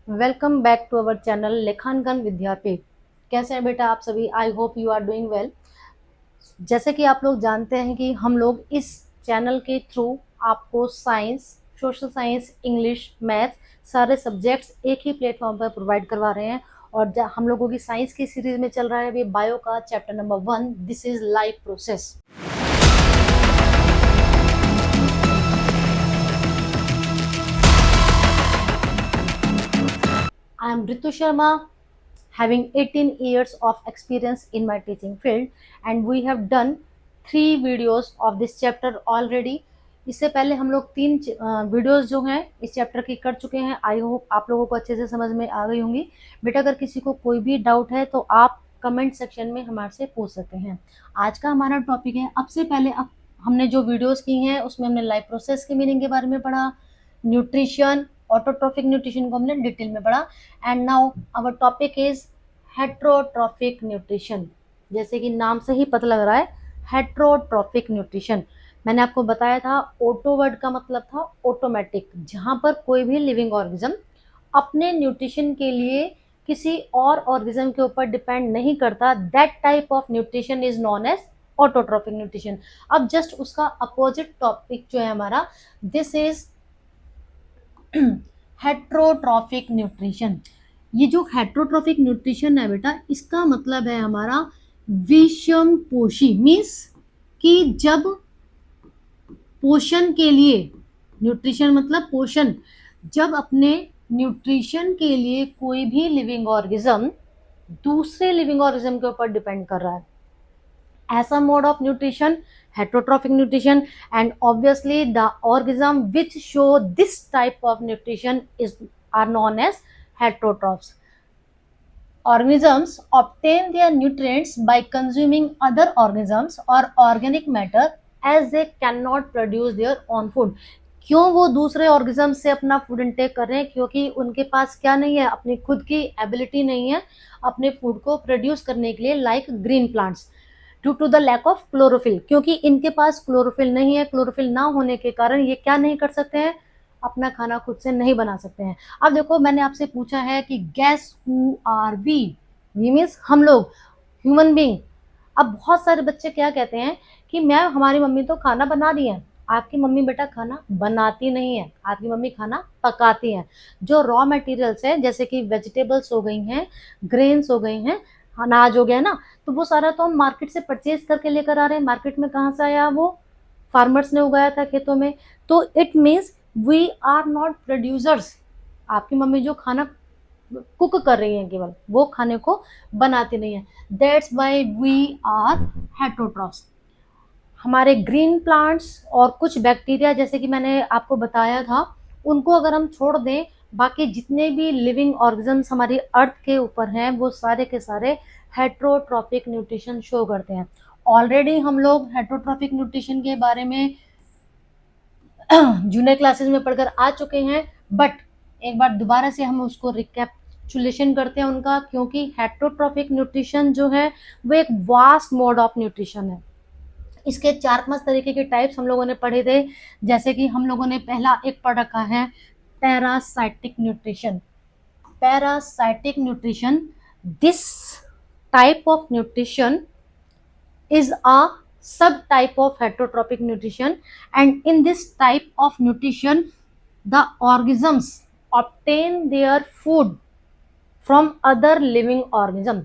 Welcome back to our channel Lekhankan Vidyapeeth. कैसे हैं बेटा आप सभी? I hope you are doing well. जैसे कि आप लोग जानते हैं कि हम लोग इस चैनल के थ्रू आपको science, social science, English, math सारे सब्जेक्ट्स एक ही प्लेटफॉर्म पर प्रोवाइड करवा रहे हैं। और हम लोगों की साइंस की सीरीज में चल रहा है अभी बायो का chapter number 1, this is life process. I am Ritu Sharma, having 18 years of experience in my teaching field, and we have done 3 videos of this chapter already. इससे पहले हम लोग 3 वीडियोस जो हैं इस चैप्टर की कर चुके हैं। आई होप आप लोगों को अच्छे से समझ में आ गई होंगी। बेटा अगर किसी को कोई भी डाउट है तो आप कमेंट सेक्शन में हमारे से पूछ सकते हैं। आज का हमारा टॉपिक है, अब से पहले अब हमने जो वीडियोस की हैं उसमें हमने लाइफ प्रोसेस की मीनिंग के बारे में पढ़ा, न्यूट्रिशन, ऑटोट्रॉफिक न्यूट्रिशन को हमने डिटेल में पढ़ा। And now our topic is heterotrophic nutrition. जैसे कि नाम से ही पता लग रहा है, हेट्रोट्रॉफिक न्यूट्रिशन। मैंने आपको बताया था ऑटो वर्ड का मतलब था ऑटोमेटिक, जहां पर कोई भी लिविंग ऑर्गेनिज्म अपने न्यूट्रिशन के लिए किसी और ऑर्गेनिज्म के ऊपर डिपेंड नहीं करता, that type of nutrition is known as autotrophic nutrition. अब जस्ट उसका अपोजिट टॉपिक जो है हमारा, दिस इज हेट्रोट्रॉफिक न्यूट्रिशन। ये जो हेट्रोट्रॉफिक न्यूट्रिशन है बेटा, इसका मतलब है हमारा विषम पोषी, मीन्स कि जब पोषण के लिए, न्यूट्रिशन मतलब पोषण, जब अपने न्यूट्रिशन के लिए कोई भी लिविंग ऑर्गेनिज्म दूसरे लिविंग ऑर्गेनिज्म के ऊपर डिपेंड कर रहा है, ऐसा mode of nutrition heterotrophic nutrition. And obviously the organism which show this type of nutrition are known as heterotrophs. Organisms obtain their nutrients by consuming other organisms or organic matter as they cannot produce their own food. क्यों वो दूसरे organism से अपना food intake कर रहे हैं? क्योंकि उनके पास क्या नहीं है, अपनी खुद की एबिलिटी नहीं है अपने फूड को प्रोड्यूस करने के लिए, like green plants, due to the lack of chlorophyll. क्योंकि इनके पास क्लोरोफिल नहीं है, क्लोरोफिल ना होने के कारण ये क्या नहीं कर सकते हैं, अपना खाना खुद से नहीं बना सकते हैं। अब देखो, मैंने आपसे पूछा है कि guess who are we, means हम लोग, ह्यूमन बींग। अब बहुत सारे बच्चे क्या कहते हैं कि मैं, हमारी मम्मी तो खाना बना रही है। आपकी मम्मी बेटा खाना बनाती नहीं है, आपकी मम्मी खाना पकाती है। जो रॉ मटेरियल्स है, जैसे कि वेजिटेबल्स हो गई हैं, ग्रेन्स हो गई हैं, अनाज हो गया ना, तो वो सारा तो हम मार्केट से परचेज करके लेकर आ रहे हैं। मार्केट में कहाँ से आया? वो फार्मर्स ने उगाया था खेतों में। तो it means we are not producers. आपकी मम्मी जो खाना कुक कर रही है, केवल वो खाने को बनाती नहीं है। That's why we are heterotrophs. हमारे ग्रीन प्लांट्स और कुछ बैक्टीरिया, जैसे कि मैंने आपको बताया था, उनको अगर हम छोड़ दें, बाकी जितने भी लिविंग ऑर्गेनिजम्स हमारी अर्थ के ऊपर हैं, वो सारे के सारे हेट्रोट्रॉफिक न्यूट्रिशन शो करते हैं। ऑलरेडी हम लोग हेट्रोट्रॉफिक न्यूट्रिशन के बारे में जूनियर क्लासेस में पढ़कर आ चुके हैं, बट एक बार दोबारा से हम उसको रिकैप्चुलेशन करते हैं उनका, क्योंकि हेट्रोट्रॉफिक न्यूट्रिशन जो है वो एक वास्ट मोड ऑफ न्यूट्रिशन है। इसके 4-5 तरीके के टाइप्स हम लोगों ने पढ़े थे। जैसे कि हम लोगों ने पहला एक पढ़ रखा है parasitic nutrition. Parasitic nutrition, this type of nutrition is a subtype of heterotrophic nutrition, and in this type of nutrition the organisms obtain their food from other living organism.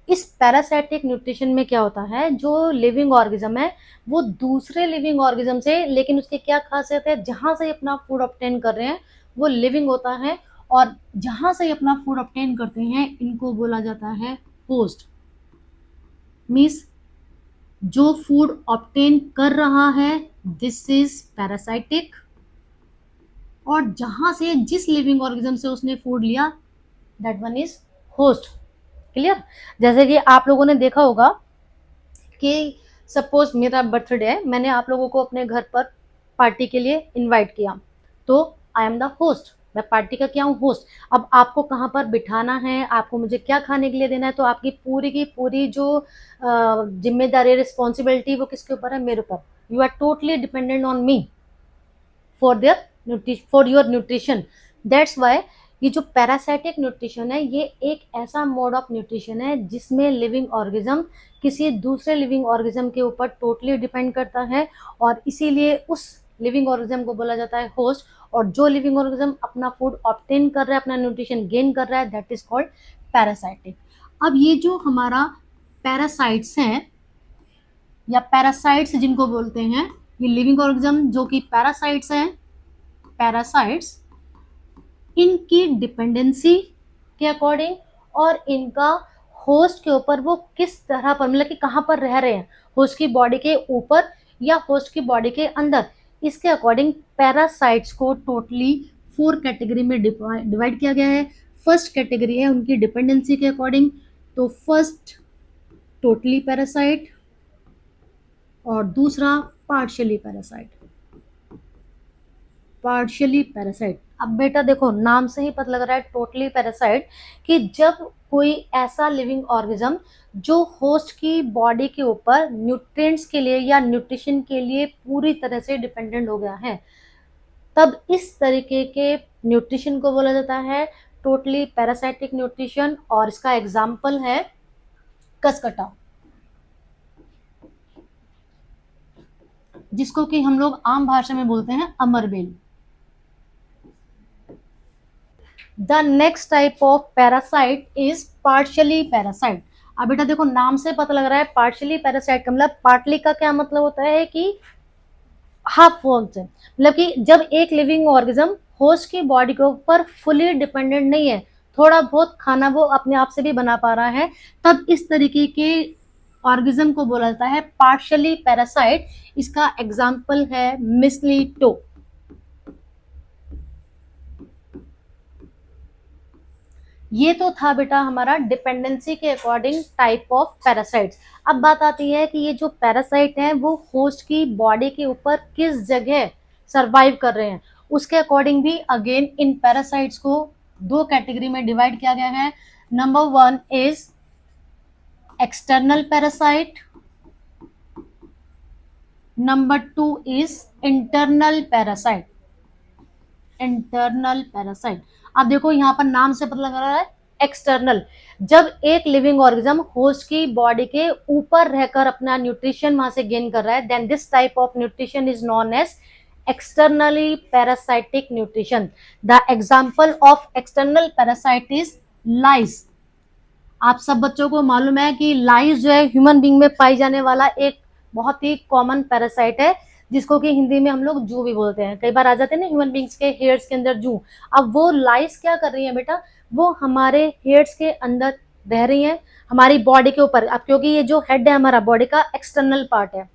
इस पैरासाइटिक न्यूट्रिशन में क्या होता है, जो living organism है वो दूसरे living organism से, लेकिन उसकी क्या खासियत है, जहां से अपना फूड ऑब्टेन कर रहे हैं वो लिविंग होता है, और जहां से अपना फूड ऑब्टेन करते हैं इनको बोला जाता है होस्ट। मीन्स जो फूड ऑब्टेन कर रहा है दिस इज पैरासाइटिक, और जहां से, जिस लिविंग ऑर्गेनिज्म से उसने फूड लिया, that one is host. Clear? जैसे कि आप लोगों ने देखा होगा कि सपोज मेरा बर्थडे है, मैंने आप लोगों को अपने घर पर पार्टी के लिए इनवाइट किया, तो आई एम द होस्ट, मैं पार्टी का क्या हूँ, होस्ट। अब आपको कहाँ पर बिठाना है, आपको मुझे क्या खाने के लिए देना है, तो आपकी पूरी की पूरी जो जिम्मेदारी, रिस्पॉन्सिबिलिटी, वो किसके ऊपर है, मेरे ऊपर। You are totally dependent on me for your nutrition. That's why ये जो पैरासाइटिक न्यूट्रिशन है ये एक ऐसा मोड ऑफ न्यूट्रिशन है जिसमें लिविंग ऑर्गेनिज्म किसी दूसरे लिविंग ऑर्गेनिज्म के ऊपर टोटली डिपेंड करता है और इसीलिए उस लिविंग ऑर्गेनिज्म को बोला जाता है होस्ट, और जो लिविंग ऑर्गेनिज्म अपना फूड ऑब्टेन कर रहा है, अपना न्यूट्रिशन गेन कर रहा है, दैट इज कॉल्ड पैरासाइटिक। अब ये जो हमारा पैरासाइट्स हैं या पैरासाइट्स जिनको बोलते हैं, ये लिविंग ऑर्गेनिज्म जो कि पैरासाइट्स हैं, पैरासाइट्स इनकी डिपेंडेंसी के अकॉर्डिंग और इनका होस्ट के ऊपर वो किस तरह पर, मतलब कि कहाँ पर रह रहे हैं, होस्ट की बॉडी के ऊपर या होस्ट की बॉडी के अंदर, इसके अकॉर्डिंग पैरासाइट्स को टोटली 4 कैटेगरी में डिवाइड किया गया है। फर्स्ट कैटेगरी है उनकी डिपेंडेंसी के अकॉर्डिंग, तो फर्स्ट टोटली पैरासाइट और दूसरा पार्शियली पैरासाइट। पार्शियली पैरासाइट, अब बेटा देखो नाम से ही पता लग रहा है टोटली पैरासाइट कि जब कोई ऐसा लिविंग ऑर्गेनिज्म जो होस्ट की बॉडी के ऊपर न्यूट्रिएंट्स के लिए या न्यूट्रिशन के लिए पूरी तरह से डिपेंडेंट हो गया है, तब इस तरीके के न्यूट्रिशन को बोला जाता है टोटली पैरासाइटिक न्यूट्रिशन। और इसका एग्जाम्पल है कसकटा, जिसको कि हम लोग आम भाषा में बोलते हैं अमरबेल। The next type of parasite is partially parasite. अब बेटा देखो नाम से पता लग रहा है पार्शियली पैरासाइट का मतलब, पार्टली का क्या मतलब होता है कि हाफ फॉर्म से, मतलब कि जब एक लिविंग ऑर्गेनिज्म होस्ट की बॉडी के ऊपर फुली डिपेंडेंट नहीं है, थोड़ा बहुत खाना वो अपने आप से भी बना पा रहा है, तब इस तरीके के ऑर्गेनिज्म को बोला जाता है पार्शियली पैरासाइट। इसका एग्जाम्पल है मिस्लीटो। ये तो था बेटा हमारा डिपेंडेंसी के अकॉर्डिंग टाइप ऑफ पैरासाइट्स। अब बात आती है कि ये जो पैरासाइट हैं वो होस्ट की बॉडी के ऊपर किस जगह सरवाइव कर रहे हैं, उसके अकॉर्डिंग भी अगेन इन पैरासाइट्स को 2 कैटेगरी में डिवाइड किया गया है। Number 1 is external parasite, number 2 is internal parasite. Internal parasite, अब देखो यहाँ पर नाम से पता लग रहा है एक्सटर्नल, जब एक लिविंग ऑर्गेनिज्म होस्ट की बॉडी के ऊपर रहकर अपना न्यूट्रिशन वहां से गेन कर रहा है, then this type of nutrition is known as externally parasitic nutrition. The example of external parasite is lice. आप सब बच्चों को मालूम है कि लाइस जो है ह्यूमन बींग में पाई जाने वाला एक बहुत ही कॉमन पैरासाइट है, जिसको कि हिंदी में हम लोग जू भी बोलते हैं। कई बार आ जाते हैं ना ह्यूमन बींग्स के हेयर्स के अंदर जू। अब वो लाइस क्या कर रही है बेटा, वो हमारे हेयर्स के अंदर रह रही हैं, हमारी बॉडी के ऊपर। अब क्योंकि ये जो हेड है हमारा बॉडी का एक्सटर्नल पार्ट है,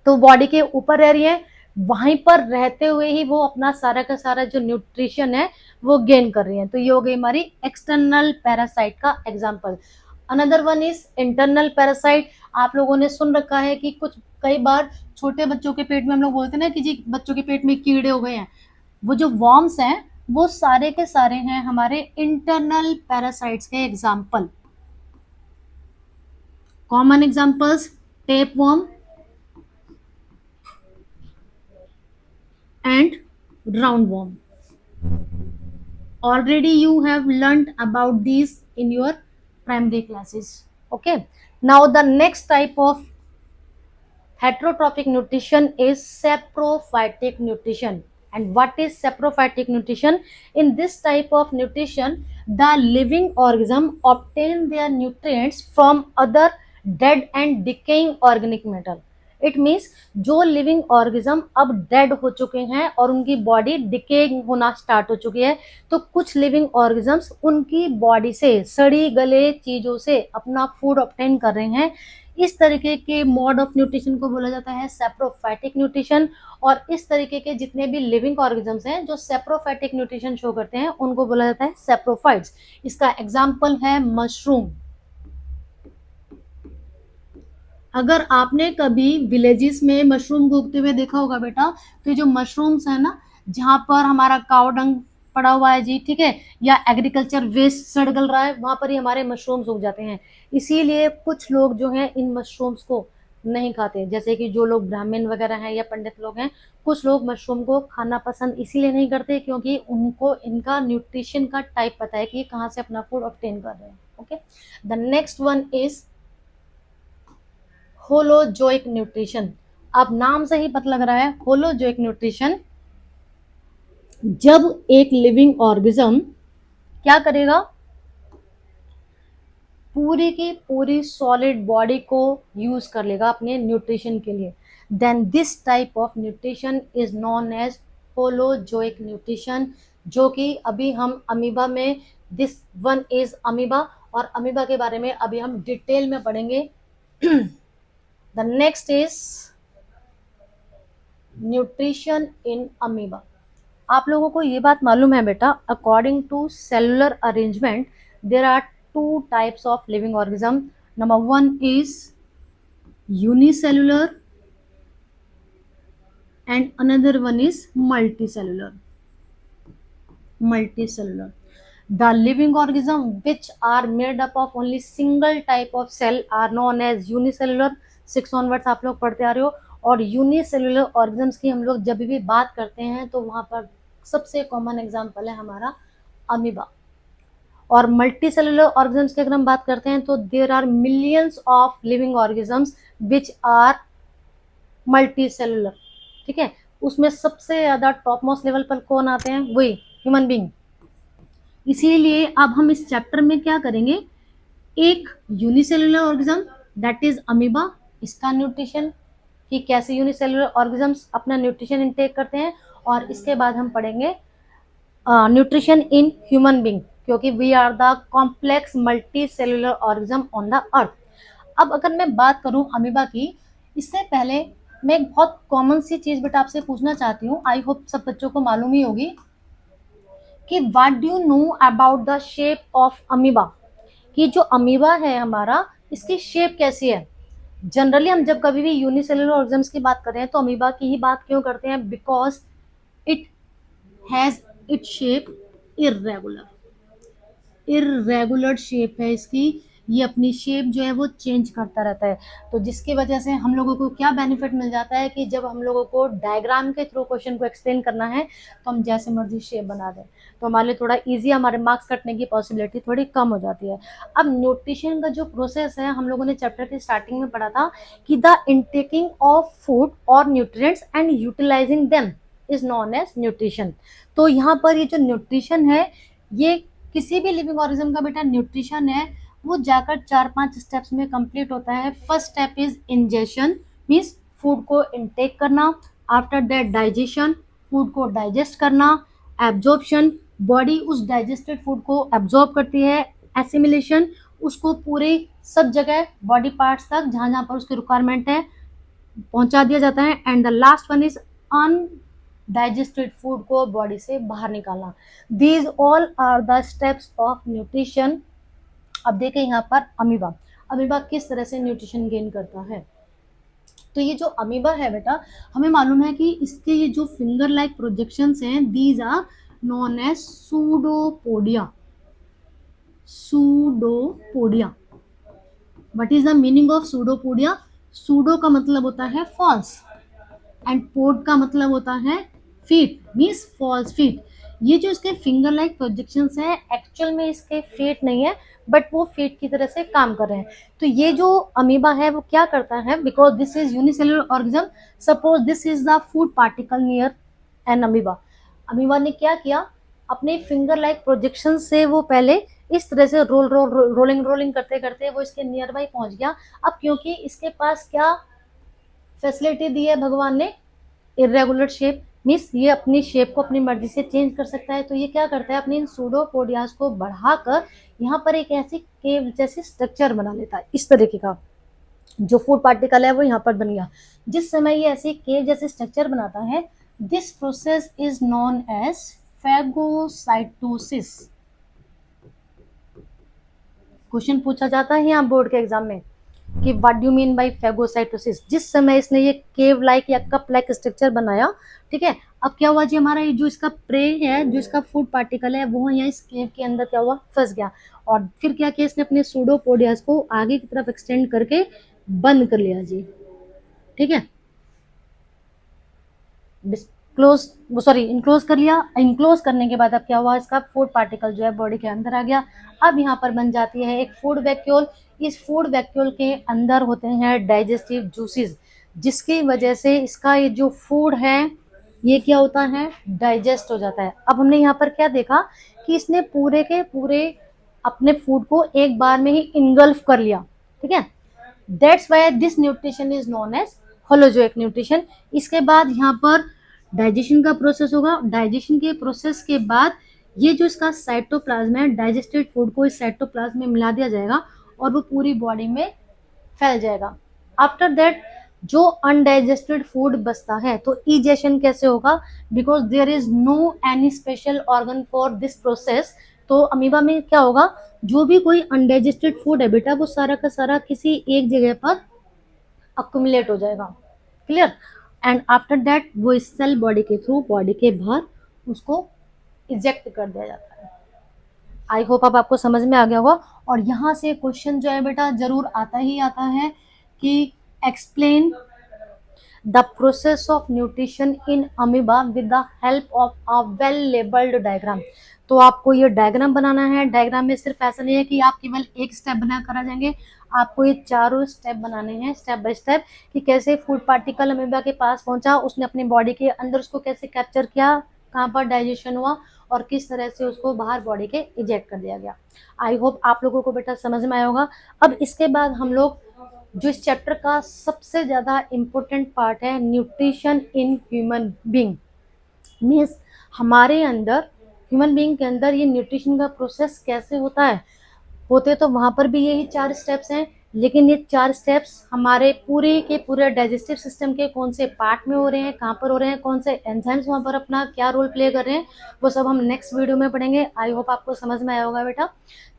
तो बॉडी के ऊपर रह रही है, वहीं पर रहते हुए ही वो अपना सारा का सारा जो न्यूट्रिशन है वो गेन कर रही है। तो ये हो गई हमारी एक्सटर्नल पैरासाइट का example. Another one is internal parasite. आप लोगों ने सुन रखा है कि कुछ कई बार छोटे बच्चों के पेट में हम लोग बोलते हैं ना कि जी बच्चों के पेट में कीड़े हो गए हैं, वो जो वॉर्म्स हैं वो सारे के सारे हैं हमारे इंटरनल पैरासाइट्स के example. Common examples tape warm and roundworm. Already you have learned about these in your primary classes. Okay. Now the next type of heterotrophic nutrition is saprophytic nutrition. And what is saprophytic nutrition? In this type of nutrition, the living organism obtain their nutrients from other dead and decaying organic matter. It means जो living organism अब dead हो चुके हैं और उनकी body decay होना start हो चुकी है, तो कुछ लिविंग ऑर्गेनिजम्स उनकी बॉडी से सड़ी गले चीजों से अपना फूड ऑब्टेन कर रहे हैं। इस तरीके के मोड ऑफ न्यूट्रिशन को बोला जाता है सैप्रोफाइटिक न्यूट्रिशन। और इस तरीके के जितने भी लिविंग ऑर्गेनिजम्स हैं जो सैप्रोफाइटिक न्यूट्रिशन शो करते हैं उनको बोला जाता है सैप्रोफाइट्स। इसका एग्जाम्पल है मशरूम। अगर आपने कभी विलेजेस में मशरूम को उगते हुए देखा होगा बेटा, तो जो मशरूम्स है ना, जहाँ पर हमारा काव डंग पड़ा हुआ है जी, ठीक है, या एग्रीकल्चर वेस्ट सड़ गल रहा है, वहां पर ही हमारे मशरूम्स उग जाते हैं। इसीलिए कुछ लोग जो हैं इन मशरूम्स को नहीं खाते। जैसे कि जो लोग ब्राह्मण वगैरह हैं या पंडित लोग हैं, कुछ लोग मशरूम को खाना पसंद इसीलिए नहीं करते क्योंकि उनको इनका न्यूट्रिशन का टाइप पता है कि कहाँ से अपना फूड ऑब्टेन कर रहे हैं। Okay, the next one is holozoic nutrition. अब नाम से ही पता लग रहा है होलोजोइक न्यूट्रिशन, जब एक लिविंग ऑर्गेनिज्म क्या करेगा, पूरी की पूरी सॉलिड बॉडी को यूज कर लेगा अपने न्यूट्रिशन के लिए, then this type of nutrition is known as holozoic nutrition, जो कि अभी हम अमीबा में, दिस वन इज अमीबा, और अमीबा के बारे में अभी हम डिटेल में पढ़ेंगे। The next is nutrition in amoeba. आप लोगों को ये बात मालूम है बेटा, according to cellular arrangement there are two types of living organism. Number one is unicellular and another one is multicellular. The living organism which are made up of only single type of cell are known as unicellular. 6 onwards आप लोग पढ़ते आ रहे हो, और unicellular organisms की हम लोग जब भी बात करते हैं तो वहां पर सबसे कॉमन एग्जांपल है हमारा अमीबा। और मल्टी सेलुलर ऑर्गेनिजम्स की अगर हम बात करते हैं तो there are millions of living organisms which are multicellular. ठीक है, उसमें सबसे ज्यादा टॉप मोस्ट लेवल पर कौन आते हैं, वही ह्यूमन बींग। इसीलिए अब हम इस चैप्टर में क्या करेंगे, एक unicellular organism that is amoeba, इसका न्यूट्रिशन कि कैसे यूनिसेलुलर ऑर्गेनिजम्स अपना न्यूट्रिशन इनटेक करते हैं, और इसके बाद हम पढ़ेंगे न्यूट्रिशन इन ह्यूमन बींग, क्योंकि we are the complex multicellular organism on the earth. अब अगर मैं बात करूं अमीबा की, इससे पहले मैं एक बहुत कॉमन सी चीज बेटा आपसे पूछना चाहती हूँ, आई होप सब बच्चों को मालूम ही होगी कि what do you know about the shape of amoeba, कि जो अमीबा है हमारा इसकी शेप कैसी है। जनरली हम जब कभी भी यूनिसेलुलर ऑर्गेनिजम्स की बात करें तो अमीबा की ही बात क्यों करते हैं, because it has it shape irregular shape है इसकी, ये अपनी शेप जो है वो चेंज करता रहता है। तो जिसकी वजह से हम लोगों को क्या बेनिफिट मिल जाता है कि जब हम लोगों को डायग्राम के थ्रू क्वेश्चन को एक्सप्लेन करना है तो हम जैसे मर्जी शेप बना दें, तो हमारे लिए थोड़ा इजी, हमारे मार्क्स कटने की पॉसिबिलिटी थोड़ी कम हो जाती है। अब न्यूट्रिशन का जो प्रोसेस है हम लोगों ने चैप्टर की स्टार्टिंग में पढ़ा था कि द इनटेकिंग ऑफ फूड और nutrients and utilising them is known as nutrition. तो यहाँ पर ये जो न्यूट्रिशन है, ये किसी भी लिविंग ऑर्गेनिज्म का बेटा न्यूट्रिशन है वो जाकर 4-5 स्टेप्स में कंप्लीट होता है। First step is ingestion, means food को इनटेक करना, आफ्टर दैट डाइजेशन, फूड को डाइजेस्ट करना, एब्जॉर्प्शन, बॉडी उस डाइजेस्टेड फूड को एब्जॉर्ब करती है, एसिमिलेशन, उसको पूरे सब जगह बॉडी पार्ट्स तक जहां जहां पर उसकी रिक्वायरमेंट है पहुंचा दिया जाता है, and the last one is undigested food को बॉडी से बाहर निकालना। These all are the steps of nutrition. अब देखें यहाँ पर अमीबा किस तरह से न्यूट्रिशन गेन करता है। तो ये जो अमीबा है बेटा, हमें मालूम है कि इसके ये जो फिंगर लाइक प्रोजेक्शंस हैं, these are known as pseudopodia. What is the meaning of pseudopodia? Pseudo का मतलब होता है फॉल्स एंड पोड का मतलब होता है फीट, मीन्स फॉल्स फीट। ये जो इसके फिंगर लाइक प्रोजेक्शंस है एक्चुअल में इसके फीट नहीं है, बट वो फीट की तरह से काम कर रहे हैं। तो ये जो अमीबा है वो क्या करता है, because this is unicellular organism, suppose this is the food particle near an amoeba ने क्या किया, अपने फिंगर लाइक प्रोजेक्शन से वो पहले इस तरह से रोलिंग करते करते वो इसके नियर बाई पहुंच गया। अब क्योंकि इसके पास क्या फैसिलिटी दी है भगवान ने, इरेगुलर शेप, मीन्स ये अपनी शेप को अपनी मर्जी से चेंज कर सकता है। तो ये क्या करता है, अपनी इन सूडोपोडियास को बढ़ाकर यहाँ पर एक ऐसी केव जैसी स्ट्रक्चर बना लेता है। इस तरीके का जो फूड पार्टिकल है वो यहाँ पर बन गया। जिस समय ये ऐसी केव जैसे स्ट्रक्चर बनाता है, this process is known as phagocytosis. Question पूछा जाता है यहाँ बोर्ड के एग्जाम में कि what do mean by phagocytosis. जिस समय इसने ये केव लाइक या कप लाइक स्ट्रक्चर बनाया, ठीक है, अब क्या हुआ जी, हमारा ये जो इसका प्रे है, जो इसका फूड पार्टिकल है, वो यहाँ इस केव के अंदर क्या हुआ, फंस गया। और फिर क्या किया इसने, अपने सूडोपोडियास को आगे की तरफ एक्सटेंड करके बंद कर लिया जी। ठीक है, क्लोज, सॉरी इनक्लोज कर लिया। इनक्लोज करने के बाद अब क्या हुआ, इसका फूड पार्टिकल जो है बॉडी के अंदर आ गया। अब यहाँ पर बन जाती है एक फूड वैक्यूल। इस फूड वैक्यूल के अंदर होते हैं डाइजेस्टिव जूसेस, जिसकी वजह से इसका ये जो फूड है ये क्या होता है, डाइजेस्ट हो जाता है। अब हमने यहाँ पर क्या देखा कि इसने पूरे के पूरे अपने फूड को एक बार में ही इनगल्फ कर लिया, ठीक है। That's why this nutrition is known as holozoic nutrition. इसके बाद यहाँ पर डाइजेशन का प्रोसेस होगा। डाइजेशन के प्रोसेस के बाद ये जो इसका साइटोप्लाज्म है, डाइजेस्टेड फूड को इस साइटोप्लाज्म में मिला दिया जाएगा और वो पूरी बॉडी में फैल जाएगा। आफ्टर दैट जो अनडाइजेस्टेड फूड बचता है तो इजेशन कैसे होगा, because there is no any special organ for this process. तो अमीबा में क्या होगा, जो भी कोई अनडाइजेस्टेड फूड है बेटा वो सारा का सारा किसी एक जगह पर अक्यूमुलेट हो जाएगा, क्लियर। एंड आफ्टर दैट वो इस सेल बॉडी के थ्रू बॉडी के बाहर उसको इजेक्ट कर दिया जाता है। आई होप अब आपको समझ में आ गया होगा। और यहाँ से क्वेश्चन जो है बेटा जरूर आता ही आता है कि explain the process of nutrition in amoeba with the help of a well labelled diagram. तो आपको ये डायग्राम बनाना है। डायग्राम में सिर्फ ऐसा नहीं है कि आप केवल एक स्टेप बना कर आ जाएंगे, आपको ये चारों स्टेप बनाने हैं स्टेप बाय स्टेप, कि कैसे फूड पार्टिकल अमीबा के पास पहुंचा, उसने अपनी बॉडी के अंदर उसको कैसे कैप्चर किया, कहाँ पर डाइजेशन हुआ और किस तरह से उसको बाहर बॉडी के इजेक्ट कर दिया गया। आई होप आप लोगों को बेटा समझ में आया होगा। अब इसके बाद हम लोग जो इस चैप्टर का सबसे ज़्यादा इम्पोर्टेंट पार्ट है, nutrition in human being, means हमारे अंदर ह्यूमन बींग के अंदर ये न्यूट्रिशन का प्रोसेस कैसे होता है। होते तो वहाँ पर भी यही 4 स्टेप्स हैं, लेकिन ये 4 स्टेप्स हमारे पूरे के पूरे डाइजेस्टिव सिस्टम के कौन से पार्ट में हो रहे हैं, कहाँ पर हो रहे हैं, कौन से एंजाइम्स वहाँ पर अपना क्या रोल प्ले कर रहे हैं, वो सब हम नेक्स्ट वीडियो में पढ़ेंगे। आई होप आपको समझ में आया होगा बेटा।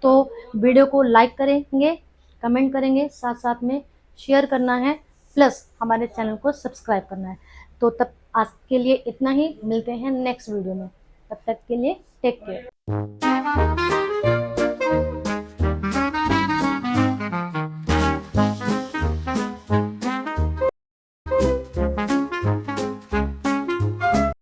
तो वीडियो को लाइक करेंगे, कमेंट करेंगे, साथ साथ में शेयर करना है, प्लस हमारे चैनल को सब्सक्राइब करना है। तो तब आज के लिए इतना ही, मिलते हैं नेक्स्ट वीडियो में, तब तक के लिए टेक केयर।